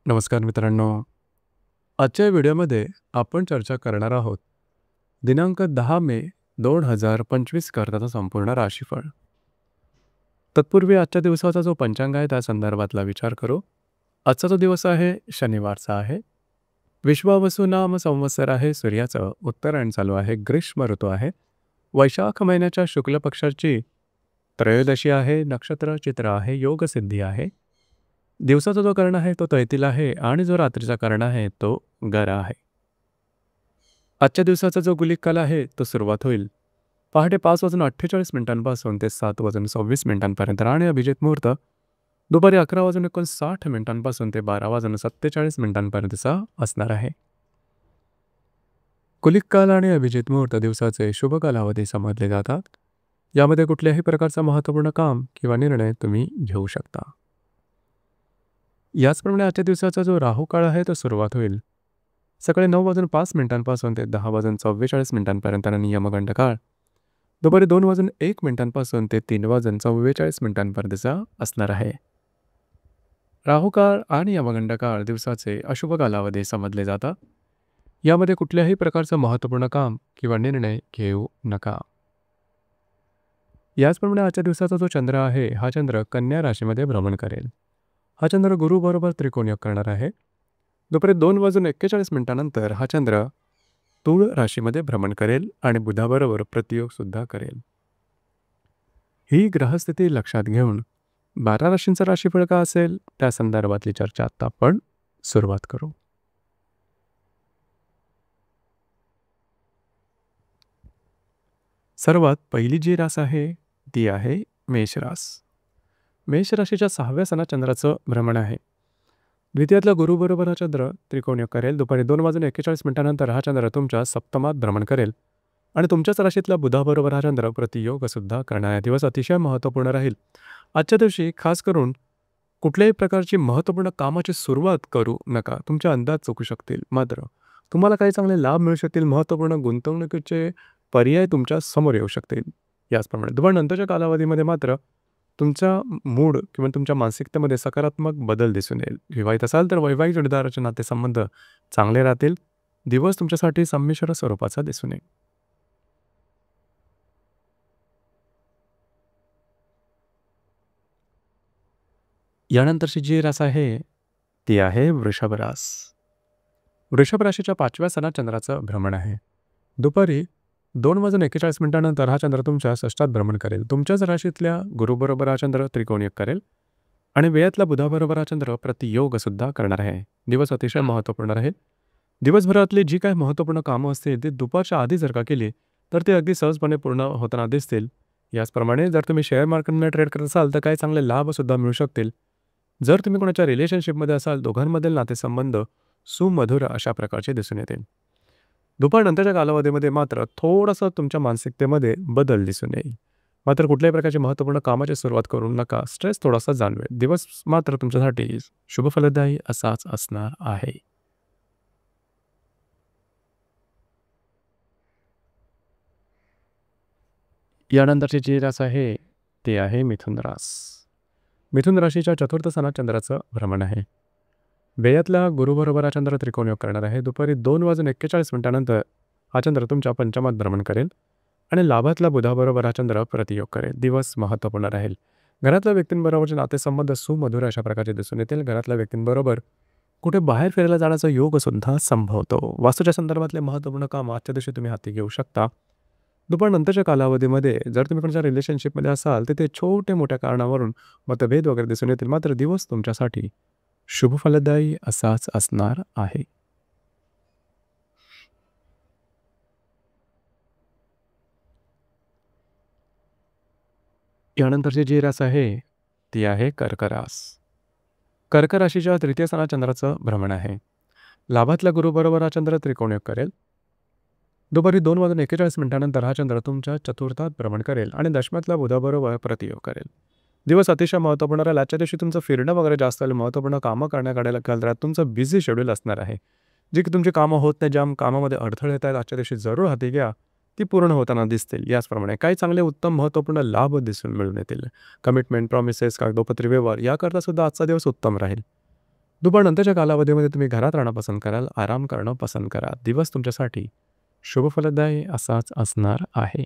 नमस्कार मित्रांनो. आजच्या व्हिडिओमध्ये आपण चर्चा करणार आहोत दिनांक 10 मे 2025 करताचा संपूर्ण राशीफळ. तत्पूर्वी आजच्या दिवसाचा जो पंचांग आहे त्या संदर्भातला विचार करू. आजचा जो दिवस आहे शनिवारचा आहे. विश्वावसु नाम संवत्सर आहे. सूर्याचं उत्तरायण चालू आहे. ग्रीष्म ऋतू आहे. वैशाख महिन्याच्या शुक्ल पक्षाची त्रयोदशी आहे. नक्षत्र चित्र आहे. योगसिद्धी आहे. दिवसाचा जो कर्ण आहे तो तैतील आहे आणि जो रात्रीचा कर्ण आहे तो गरा आहे. आजच्या दिवसाचा जो गुलिक काल आहे तो सुरुवात होईल पहाटे 5:48 ते 7:26 आणि अभिजित मुहूर्त दुपारी 11:59 ते 12:47 असणार आहे. गुलिक काल आणि अभिजित मुहूर्त दिवसाचे शुभ कालावधी समजले जातात. यामध्ये कुठल्याही प्रकारचा महत्त्वपूर्ण काम किंवा निर्णय तुम्ही घेऊ शकता. याचप्रमाणे आजच्या दिवसाचा जो राहू काळ आहे तो सुरुवात होईल सकाळी 9:05 ते 10:44 आणि यमगंड काळ दुपारी 2:01 ते 3:44 असणार आहे. राहू काळ आणि यमगंड काळ दिवसाचे अशुभ कालावधी समजले जातात. यामध्ये कुठल्याही प्रकारचं महत्त्वपूर्ण काम किंवा निर्णय घेऊ नका. याचप्रमाणे आजच्या दिवसाचा जो चंद्र आहे हा चंद्र कन्या राशीमध्ये भ्रमण करेल. हा चंद्र गुरु बरोबर त्रिकोणयोग करणार आहे. दुपारी 2:41 नंतर हा चंद्र तुळ राशीमध्ये भ्रमण करेल आणि बुधाबरोबर प्रतियोग सुद्धा करेल. ही ग्रहस्थिती लक्षात घेऊन 12 राशींचा राशीफळ का असेल त्या संदर्भातली चर्चा आता आपण सुरुवात करू. सर्वात पहिली जी रास आहे ती आहे मेष रास. मेष राशीच्या 6व्या सणात चंद्राचं भ्रमण आहे. द्वितीयातला गुरु बरोबर हा चंद्र त्रिकोणयोग करेल. दुपारी 2:41 नंतर हा चंद्र तुमच्या सप्तमात भ्रमण करेल आणि तुमच्याच राशीतला बुधाबरोबर हा चंद्र प्रतियोग सुद्धा करणारा दिवस अतिशय महत्त्वपूर्ण राहील. आजच्या दिवशी खास करून कुठल्याही प्रकारची महत्त्वपूर्ण कामाची सुरुवात करू नका. तुमचे अंदाज चुकू शकतील. मात्र तुम्हाला काही चांगले लाभ मिळू शकतील. महत्त्वपूर्ण गुंतवणुकीचे पर्याय तुमच्या समोर येऊ शकतील. याचप्रमाणे दुपारनंतरच्या कालावधीमध्ये मात्र तुमचा मूड किंवा तुमच्या मानसिकतेमध्ये सकारात्मक बदल दिसून येईल. विवाहित असाल तर वैवाहिक जोडीदाराचे नातेसंबंध चांगले राहतील. दिवस तुमच्यासाठी संमिश्र स्वरूपाचा दिसून येईल. यानंतरची जी रास आहे ती आहे वृषभ रास. वृषभ राशीच्या 5व्या सणात चंद्राचं भ्रमण आहे. दुपारी 2:41 नंतर हा चंद्र तुमच्या षष्ठात भ्रमण करेल. तुमच्याच राशीतल्या गुरुबरोबर हा चंद्र त्रिकोणयोग करेल आणि वेळातला बुधाबरोबर हा चंद्र प्रतियोग सुद्धा करणार आहे. दिवस अतिशय महत्त्वपूर्ण राहील. दिवसभरातली जी काही महत्त्वपूर्ण कामं असतील ती दुपारच्या आधी जर का केली तर ते अगदी सहजपणे पूर्ण होताना दिसतील. याचप्रमाणे जर तुम्ही शेअर मार्केटमध्ये ट्रेड करत असाल तर काही चांगले लाभसुद्धा मिळू शकतील. जर तुम्ही कोणाच्या रिलेशनशिपमध्ये असाल दोघांमधील नातेसंबंध सुमधुर अशा प्रकारचे दिसून येतील. दुपारनंतरच्या कालावधीमध्ये मात्र थोडासा तुमच्या मानसिकतेमध्ये बदल दिसून येईल. मात्र कुठल्याही प्रकारची महत्त्वपूर्ण कामाची सुरुवात करू नका. स्ट्रेस थोडासा जाणवेल. दिवस मात्र तुमच्यासाठी शुभ फलदायी असाच असणार आहे. यानंतरची जी रास आहे ती आहे मिथुन रास. मिथुन राशीच्या 4थ्या सणात चंद्राचं भ्रमण आहे. व्ययातला गुरुबरोबर हा चंद्र त्रिकोणयोग करणार आहे. दुपारी 2:41 नंतर हा चंद्र तुमच्या पंचमात भ्रमण करेल आणि लाभातला बुधाबरोबर हा चंद्र प्रतियोग करेल. दिवस महत्त्वपूर्ण राहील. घरातल्या व्यक्तींबरोबरचे नातेसंबंध सुमधुर अशा प्रकारचे दिसून येतील. घरातल्या व्यक्तींबरोबर कुठे बाहेर फिरायला जाण्याचा योग सुद्धा संभवतो. वास्तूच्या संदर्भातले महत्त्वपूर्ण काम आजच्या दिवशी तुम्ही हाती घेऊ शकता. दुपारनंतरच्या कालावधीमध्ये जर तुम्ही कोणाच्या रिलेशनशिपमध्ये असाल तर ते छोटे मोठ्या कारणावरून मतभेद वगैरे दिसून येतील. मात्र दिवस तुमच्यासाठी शुभ फलदायी असाच असणार आहे. यानंतरची जी रास आहे ती आहे कर्क रास. कर्क राशीच्या 3य सणात चंद्राचं भ्रमण आहे. लाभातला गुरुबरोबर हा चंद्र त्रिकोणयोग करेल. दुपारी 2:41 नंतर हा चंद्र तुमच्या चतुर्थात भ्रमण करेल आणि दशमातल्या बुधाबरोबर प्रतियोग करेल. दिवस अतिशय महत्त्वपूर्ण राहील. आजच्या दिवशी तुमचं फिरणं वगैरे जास्त आलं. महत्त्वपूर्ण कामं करण्याकडे लक्ष राहत तुमचं बिझी शेड्यूल असणार आहे. जी की तुमची कामं होत नाही, ज्या कामामध्ये अडथळे येत आहेत आजच्या दिवशी जरूर हाती घ्या. ती पूर्ण होताना दिसतील. याचप्रमाणे काही चांगले उत्तम महत्त्वपूर्ण लाभ दिसून मिळून येतील. कमिटमेंट, प्रॉमिसेस, कागदोपत्री व्यवहार याकरता सुद्धा आजचा दिवस उत्तम राहील. दुपारनंतरच्या कालावधीमध्ये तुम्ही घरात राहणं पसंत कराल, आराम करणं पसंत कराल. दिवस तुमच्यासाठी शुभ फलदायी असाच असणार आहे.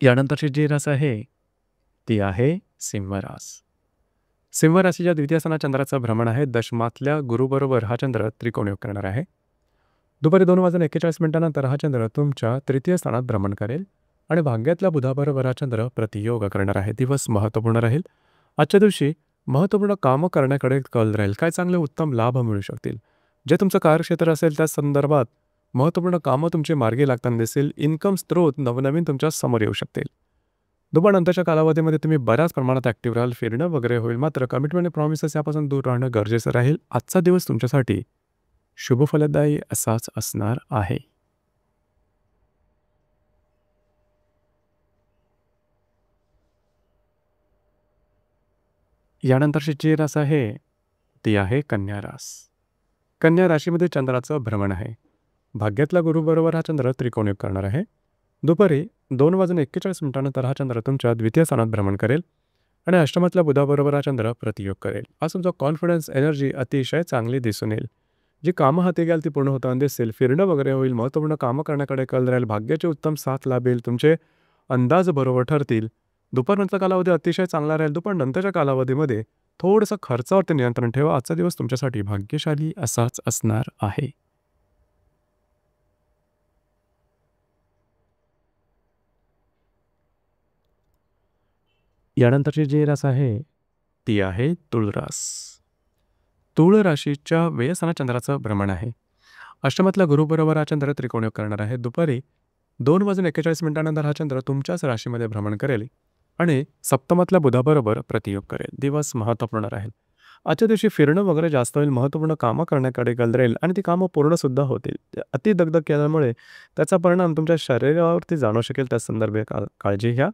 यानंतरची जी रास आहे, ती आहे सिंह रास. सिंह राशीच्या द्वितीय स्थानात चंद्राचं भ्रमण आहे. दशमातल्या गुरुबरोबर हा चंद्र त्रिकोणयोग करणार आहे. दुपारी 2:41 हा चंद्र तुमच्या तृतीय स्थानात भ्रमण करेल आणि भाग्यातल्या बुधाबरोबर हा चंद्र प्रतियोग करणार आहे. दिवस महत्त्वपूर्ण राहील. आजच्या दिवशी महत्त्वपूर्ण कामं करण्याकडे कल राहील. काय चांगले उत्तम लाभ मिळू शकतील. जे तुमचं कार्यक्षेत्र असेल त्या संदर्भात महत्त्वपूर्ण कामं तुमचे मार्गी लागताना दिसेल. इन्कम स्त्रोत नवनवीन तुमच्या समोर येऊ शकतील. दुपारनंतरच्या कालावधीमध्ये तुम्ही बऱ्याच प्रमाणात ॲक्टिव्ह राहाल, फिरणं वगैरे होईल. मात्र कमिटमेंट आणि प्रॉमिसेस यापासून दूर राहणं गरजेचं राहील. आजचा दिवस तुमच्यासाठी शुभ फलदायी असाच असणार आहे. यानंतरची जी रास आहे, ती आहे कन्या रास. कन्या राशीमध्ये चंद्राचं भ्रमण आहे. भाग्यातल्या गुरुबरोबर हा चंद्र त्रिकोणयोग करणार आहे. दुपारी 2:41 हा चंद्र तुमच्या द्वितीय स्थानात भ्रमण करेल आणि अष्टमातल्या बुधाबरोबर हा चंद्र प्रतियोग करेल. आज तुमचा कॉन्फिडन्स एनर्जी अतिशय चांगली दिसून येईल. जी कामं हाती घ्याल ती पूर्ण होताना दिसेल. फिरणं वगैरे होईल. महत्त्वपूर्ण कामं करण्याकडे कल राहील. भाग्याची उत्तम साथ लाभेल. तुमचे अंदाज बरोबर ठरतील. दुपारनंतरचा कालावधी अतिशय चांगला राहील. दुपारनंतरच्या कालावधीमध्ये थोडंसं खर्चावरती नियंत्रण ठेवा. आजचा दिवस तुमच्यासाठी भाग्यशाली असाच असणार आहे. यानंतरची जी रास आहे, ती आहे तुळ रास. तुळ राशीच्या व्ययस्थानात चंद्राचं भ्रमण आहे. अष्टमातल्या गुरुबरोबर हा चंद्र त्रिकोणयोग करणार आहे. दुपारी 2:41 हा चंद्र तुमच्याच राशीमध्ये भ्रमण करेल आणि सप्तमातल्या बुधाबरोबर प्रतियोग करेल. दिवस महत्त्वपूर्ण राहील. आजच्या दिवशी फिरणं वगैरे जास्त होईल. महत्त्वपूर्ण कामं करण्याकडे कल राहील आणि ती कामं पूर्णसुद्धा होतील. अति दगदग केल्यामुळे त्याचा परिणाम तुमच्या शरीरावरती जाणवू शकेल. त्या संदर्भात काळजी घ्या.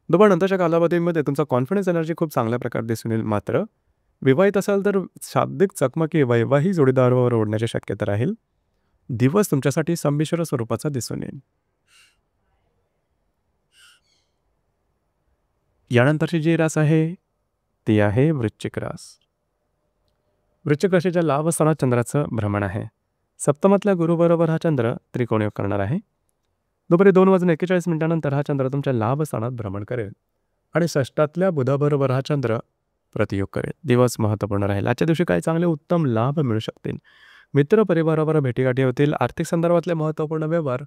दुपारनंतरच्या कालावधीमध्ये तुमचा कॉन्फिडन्स एनर्जी खूप चांगल्या प्रकारे दिसून येईल. मात्र विवाहित असाल तर शाब्दिक चकमकी वैवाहिक जोडीदारावर ओढण्याची शक्यता राहील. दिवस तुमच्यासाठी संमिश्र स्वरूपाचा दिसून येईल. यानंतरची जी रास आहे, ती आहे वृश्चिक रास. वृश्चिक राशीच्या लाभ स्थानात चंद्राचं भ्रमण आहे. सप्तमातल्या गुरुबरोबर हा चंद्र त्रिकोणयोग करणार आहे. दुपारी 2:41 हा चंद्र तुमच्या लाभ स्थानात भ्रमण करेल आणि षष्ठातल्या बुधाबरोबर हा चंद्र प्रतियोग करेल. दिवस महत्त्वपूर्ण राहील. आजच्या दिवशी काही चांगले उत्तम लाभ मिळू शकतील. मित्र परिवारावर भेटीगाठी होतील. आर्थिक संदर्भातले महत्त्वपूर्ण व्यवहार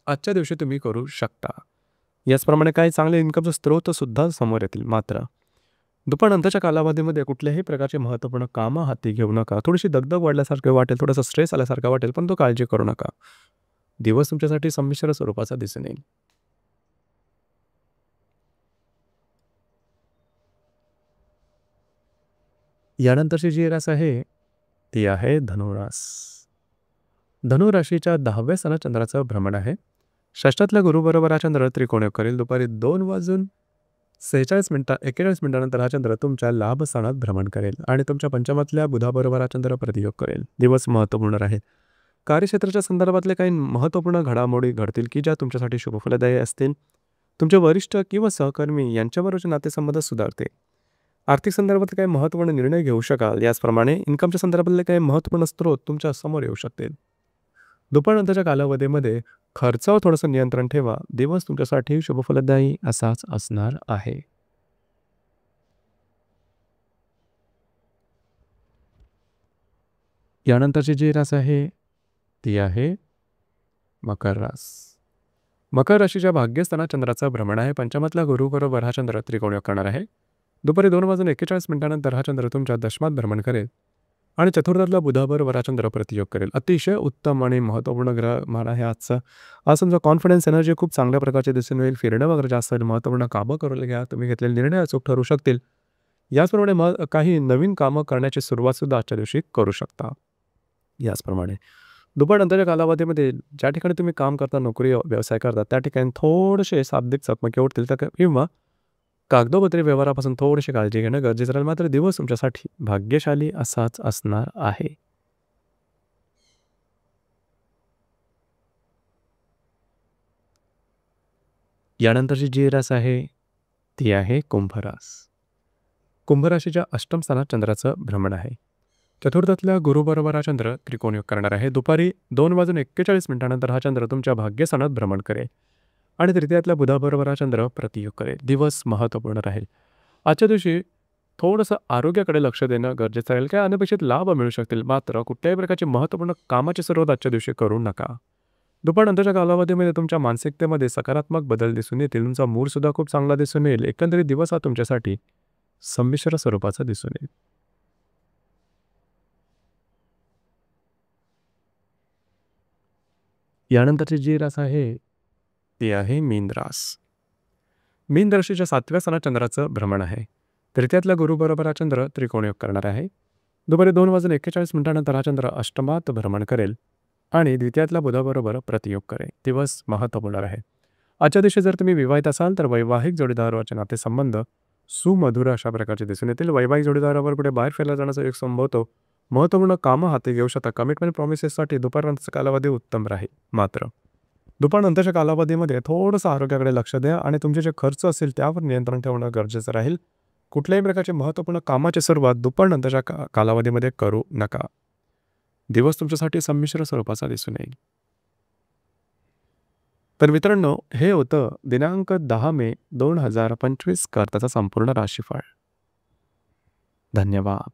आजच्या दिवशी तुम्ही करू शकता. याचप्रमाणे काही चांगले इन्कमचे स्रोत सुद्धा समोर येतील. मात्र दुपारनंतरच्या कालावधीमध्ये कुठल्याही प्रकारचे महत्त्वपूर्ण कामं हाती घेऊ नका. थोडीशी दगदग वाढल्यासारखं वाटेल, थोडासा स्ट्रेस आल्यासारखं वाटेल, पण तो काळजी करू नका. दिवस तुमच्यासाठी संमिश्र स्वरूपाचा दिसून येईल. यानंतरची जी रास आहे, ती आहे धनुरास. धनुराशीच्या 10व्या स्थानात चंद्राचं भ्रमण आहे. षष्ठातल्या गुरुबरोबर हा चंद्र त्रिकोणयोग करेल. दुपारी 2:41 हा चंद्र तुमच्या लाभ स्थानात भ्रमण करेल आणि तुमच्या पंचमातल्या बुधाबरोबर हा चंद्र प्रतियोग करेल. दिवस महत्त्वपूर्ण राहील. कार्यक्षेत्राच्या संदर्भातले काही महत्त्वपूर्ण घडामोडी घडतील की ज्या तुमच्यासाठी शुभफलदायी असतील. तुमचे वरिष्ठ किंवा सहकर्मी यांच्याबरोबरचे नातेसंबंध सुधारते. आर्थिक संदर्भात काही महत्त्वपूर्ण निर्णय घेऊ शकाल. याचप्रमाणे इन्कमच्या संदर्भातले काही महत्त्वपूर्ण स्रोत तुमच्या समोर येऊ शकतील. दुपारनंतरच्या कालावधीमध्ये खर्चावर थोडंसं नियंत्रण ठेवा. दिवस तुमच्यासाठी शुभफलदायी असाच असणार आहे. यानंतरची जी रास आहे, ती आहे मकर रास. मकर राशीच्या भाग्यस्थानात चंद्राचं भ्रमण आहे. पंचमातल्या गुरुबरोबर हा चंद्र त्रिकोणयोग करणार आहे. दुपारी 2:41 हा चंद्र तुमच्या दशमात भ्रमण करेल आणि चतुर्थातल्या बुधाबरोबर हा चंद्र प्रतियोग करेल. अतिशय उत्तम आणि महत्त्वपूर्ण ग्रहमान आहे आजचा. आज तुमचा कॉन्फिडन्स एनर्जी खूप चांगल्या प्रकारचे दिसून येईल. फिरणं वगैरे जास्त होईल. महत्त्वपूर्ण कामं करून घ्या. तुम्ही घेतलेले निर्णय अचूक ठरू शकतील. याचप्रमाणे काही नवीन कामं करण्याची सुरुवातसुद्धा आजच्या दिवशी करू शकता. याचप्रमाणे दुपारनंतरच्या कालावधीमध्ये ज्या ठिकाणी तुम्ही काम करता, नोकरी व्यवसाय करता, त्या ठिकाणी थोडेसे शाब्दिक चकमकी उठतील किंवा कागदोपत्री व्यवहारापासून थोडीशी काळजी घेणं गरजेचं राहील. मात्र दिवस तुमच्यासाठी भाग्यशाली असाच असणार आहे. यानंतरची जी रास आहे ती आहे कुंभ रास. कुंभ राशीच्या अष्टम स्थानात चंद्राचं भ्रमण आहे. चतुर्थातल्या गुरुबरोबर हा चंद्र त्रिकोणयोग करणार आहे. दुपारी 2:41 हा चंद्र तुमच्या भाग्यस्थानात भ्रमण करेल आणि तृतीयातल्या बुधाबरोबर हा चंद्र प्रतियोग करेल. दिवस महत्त्वपूर्ण राहील. आजच्या दिवशी थोडंसं आरोग्याकडे लक्ष देणं गरजेचं राहील. काय अनपेक्षित लाभ मिळू शकतील, मात्र कुठल्याही प्रकारची महत्त्वपूर्ण कामाची सुरुवात आजच्या दिवशी करू नका. दुपारनंतरच्या कालावधीमध्ये तुमच्या मानसिकतेमध्ये सकारात्मक बदल दिसून येतील. तुमचा मूडसुद्धा खूप चांगला दिसून येईल. एकंदरीत दिवस हा तुमच्यासाठी संमिश्र स्वरूपाचा दिसून येईल. यानंतरची जी रास आहे ती आहे मीन रास. मीन राशीच्या 7व्या स्थानात चंद्राचं भ्रमण आहे. तृतीयातल्या गुरुबरोबर हा चंद्र त्रिकोणयोग करणार आहे. दुपारी 2:41 हा चंद्र अष्टमात भ्रमण करेल आणि द्वितीयातल्या बुधाबरोबर प्रतियोग करेल. दिवस महत्त्वपूर्ण आहे. आजच्या दिवशी जर तुम्ही विवाहित असाल तर वैवाहिक जोडीदाराचे नातेसंबंध सुमधुर अशा प्रकारचे दिसून येतील. वैवाहिक जोडीदारावर पुढे बाहेर फिरला जाण्याचा योग संभवतो. महत्त्वपूर्ण कामं हाती घेऊ शकता. कमिटमेंट प्रॉमिसेससाठी दुपारनंतरचा कालावधी उत्तम राहील. मात्र दुपारनंतरच्या कालावधीमध्ये थोडंसं आरोग्याकडे लक्ष द्या आणि तुमचे जे खर्च असेल त्यावर नियंत्रण ठेवणं गरजेचं राहील. कुठल्याही प्रकारची महत्त्वपूर्ण कामाची सुरुवात दुपारनंतरच्या कालावधीमध्ये करू नका. दिवस तुमच्यासाठी संमिश्र स्वरूपाचा दिसून येईल. तर मित्रांनो, हे होतं दिनांक 10 मे 2025 करताचा संपूर्ण राशीफळ. धन्यवाद.